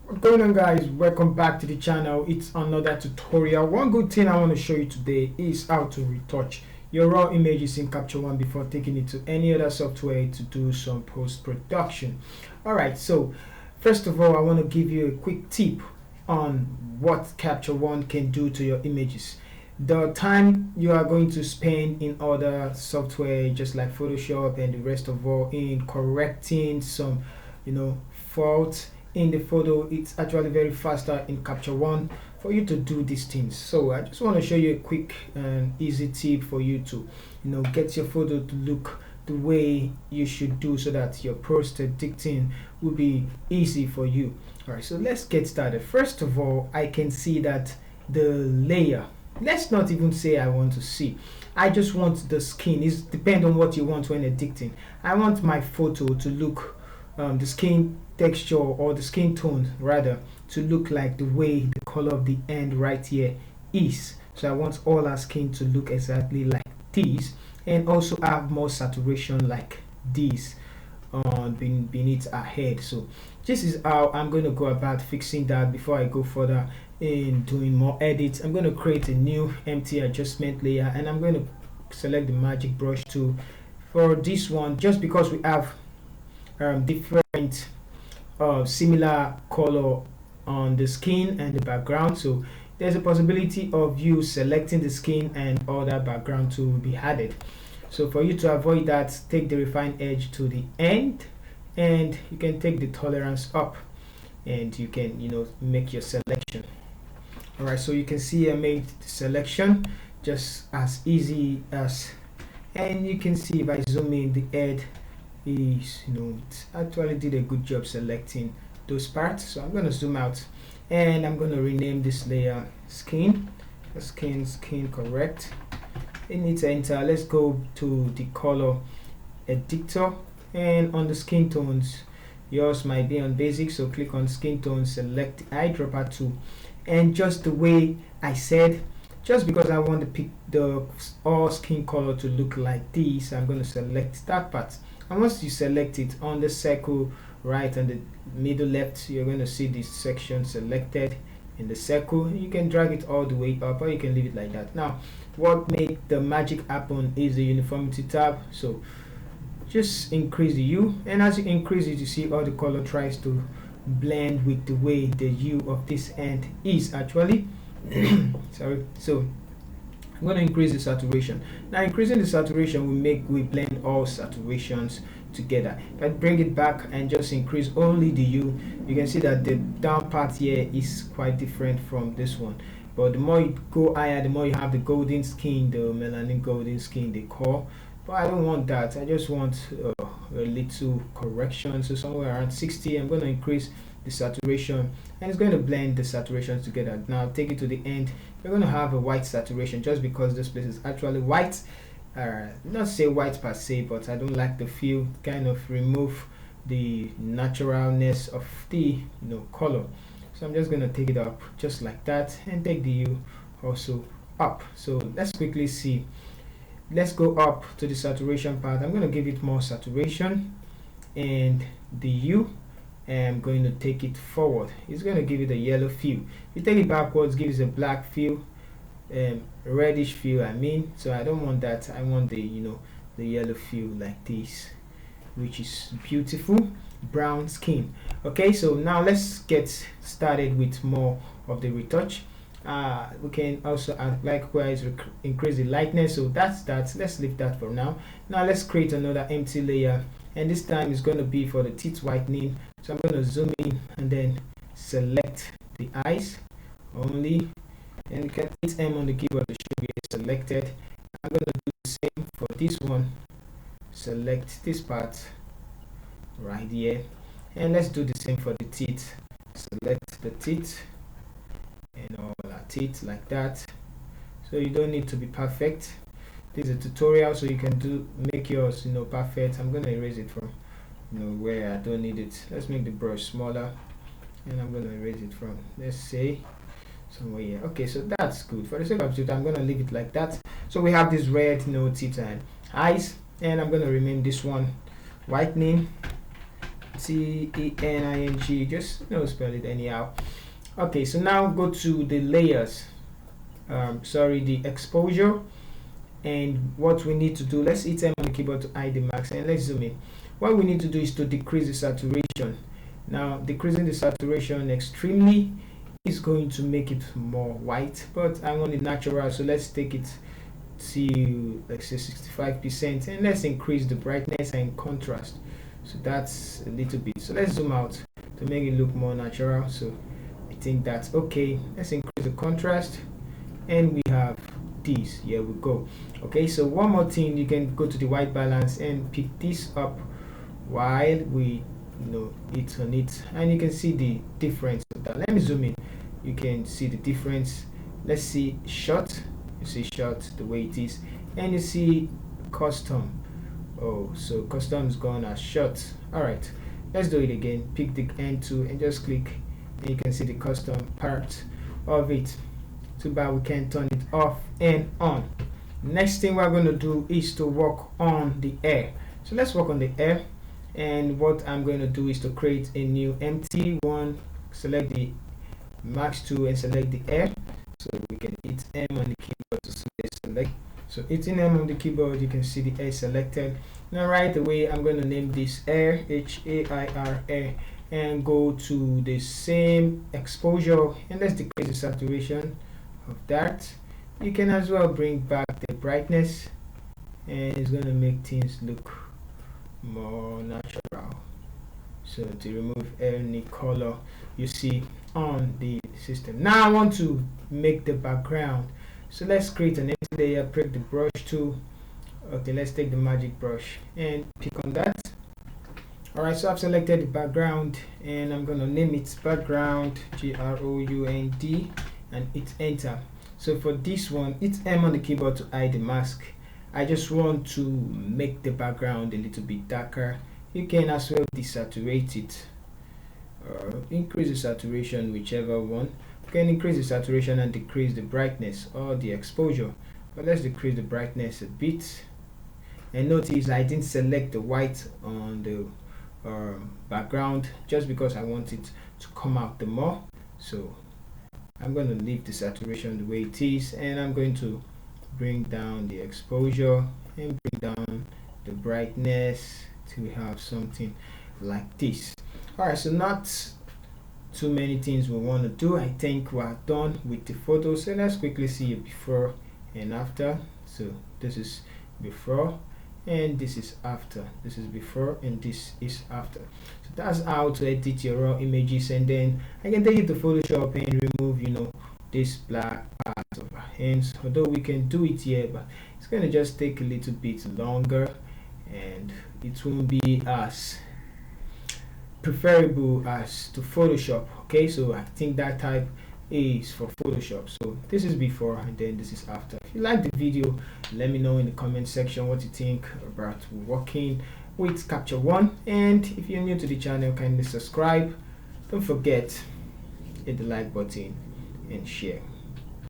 What's going on, guys? Welcome back to the channel. It's another tutorial. One good thing I want to show you today is how to retouch your raw images in Capture One before taking it to any other software to do some post-production. Alright, so first of all, I want to give you a quick tip on what Capture One can do to your images. The time you are going to spend in other software just like Photoshop and the rest of all in correcting some faults in the photo, it's actually very faster in Capture One for you to do these things. So I just want to show you a quick and easy tip for you to get your photo to look the way you should do, so that your post editing will be easy for you. All right, so let's get started. First of all, I can see that the layer, let's not even say I want to see, I just want the skin. It depends on what you want when editing. I want my photo to look the skin texture, or the skin tone rather, to look like the way the color of the end right here is. So I want all our skin to look exactly like this, and also have more saturation like this beneath our head. So this is how I'm going to go about fixing that. Before I go further in doing more edits, I'm going to create a new empty adjustment layer, and I'm going to select the magic brush tool for this one, just because we have different similar color on the skin and the background. So there's a possibility of you selecting the skin and all that background to be added. So for you to avoid that, take the refined edge to the end, and you can take the tolerance up, and you can make your selection. Alright, so you can see I made the selection just as easy as, and you can see if I zoom in, the head is it actually did a good job selecting those parts. So I'm going to zoom out, and I'm going to rename this layer skin correct. And hit enter. Let's go to the color editor, and on the skin tones, yours might be on basic, so click on skin tone, select the eyedropper tool, and just the way I said, just because I want to pick the all skin color to look like this, I'm going to select that part. And once you select it, on the circle right and the middle left, you're going to see this section selected in the circle. You can drag it all the way up, or you can leave it like that. Now what made the magic happen is the uniformity tab. So just increase the hue, and as you increase it, you see all the color tries to blend with the way the hue of this end is actually. Sorry. So I'm going to increase the saturation. Now increasing the saturation we blend all saturations together. If I bring it back and just increase only the hue, you can see that the down part here is quite different from this one. But the more you go higher, the more you have the golden skin, the melanin golden skin, the core. But I don't want that. I just want a little correction. So somewhere around 60, I'm going to increase the saturation, and it's going to blend the saturations together. Now take it to the end. We're going to have a white saturation, just because this place is actually white. Not say white per se, but I don't like the feel. Kind of remove the naturalness of the color. So I'm just going to take it up just like that, and take the hue also up. So let's quickly see. Let's go up to the saturation part. I'm going to give it more saturation, and the hue, I'm going to take it forward. It's going to give it a yellow feel. If you take it backwards, gives a black feel, reddish feel I mean. So I don't want that. I want the the yellow feel like this, which is beautiful brown skin. Okay, so now let's get started with more of the retouch. We can also likewise increase the lightness. So that's that. Let's leave that for now. Now let's create another empty layer, and this time it's going to be for the teeth whitening. So I'm going to zoom in and then select the eyes only, and you can hit M on the keyboard to show you it's selected. I'm going to do the same for this one. Select this part right here, and let's do the same for the teeth. Select the teeth and all our teeth like that. So you don't need to be perfect. This is a tutorial, so you can make yours perfect. I'm going to erase it from where I don't need it. Let's make the brush smaller, and I'm going to erase it from, let's say, somewhere here. Okay, so that's good. For the sake of tutorial, I'm going to leave it like that. So we have this red teeth and eyes, and I'm going to rename this one whitening, Tening, just spell it anyhow. Okay, so now go to the layers, the exposure, and what we need to do, let's hit M on the keyboard to hide the mask, and let's zoom in. What we need to do is to decrease the saturation. Now decreasing the saturation extremely is going to make it more white, but I want it natural, so let's take it to, let's say, 65%, and let's increase the brightness and contrast, so that's a little bit. So let's zoom out to make it look more natural. So I think that's okay. Let's increase the contrast, and we have this. Here we go. Okay, so one more thing, you can go to the white balance and pick this up while we hit on it, and you can see the difference of that. Let me zoom in. You can see the difference. Let's see shot. You see shot the way it is, and you see custom. Oh, so custom is gone as shot. All right, let's do it again. Pick the end tool and just click, and you can see the custom part of it. Too bad we can't turn it off and on. Next thing we're going to do is to work on the air. So let's work on the air, and what I'm going to do is to create a new empty one. Select the max tool and select the air, so we can hit M on the keyboard to select. So hitting M on the keyboard, you can see the air selected. Now right away I'm going to name this air, H-A-I-R, air, and go to the same exposure, and let's decrease the saturation of that. You can as well bring back the brightness, and it's going to make things look more natural. So to remove any color you see on the system. Now I want to make the background, so let's create an empty layer. Pick the brush tool. Okay, let's take the magic brush and pick on that. Alright, so I've selected the background, and I'm going to name it background, Ground, and hit enter. So for this one, hit M on the keyboard to hide the mask. I just want to make the background a little bit darker. You can as well desaturate it, increase the saturation, whichever one. You can increase the saturation and decrease the brightness or the exposure, but let's decrease the brightness a bit. And notice I didn't select the white on the background just because I want it to come out the more. So I'm going to leave the saturation the way it is, and I'm going to bring down the exposure and bring down the brightness till we have something like this. Alright, so not too many things we want to do. I think we're done with the photo, so let's quickly see it before and after. So this is before and this is after. This is before and this is after. So that's how to edit your raw images, and then I can take it to Photoshop and remove this black part of our hands, although we can do it here, but it's going to just take a little bit longer and it won't be as preferable as to Photoshop. Okay, so I think that type is for Photoshop. So this is before and then this is after. If you like the video, let me know in the comment section what you think about working with Capture One, and if you're new to the channel, kindly subscribe. Don't forget, hit the like button and share.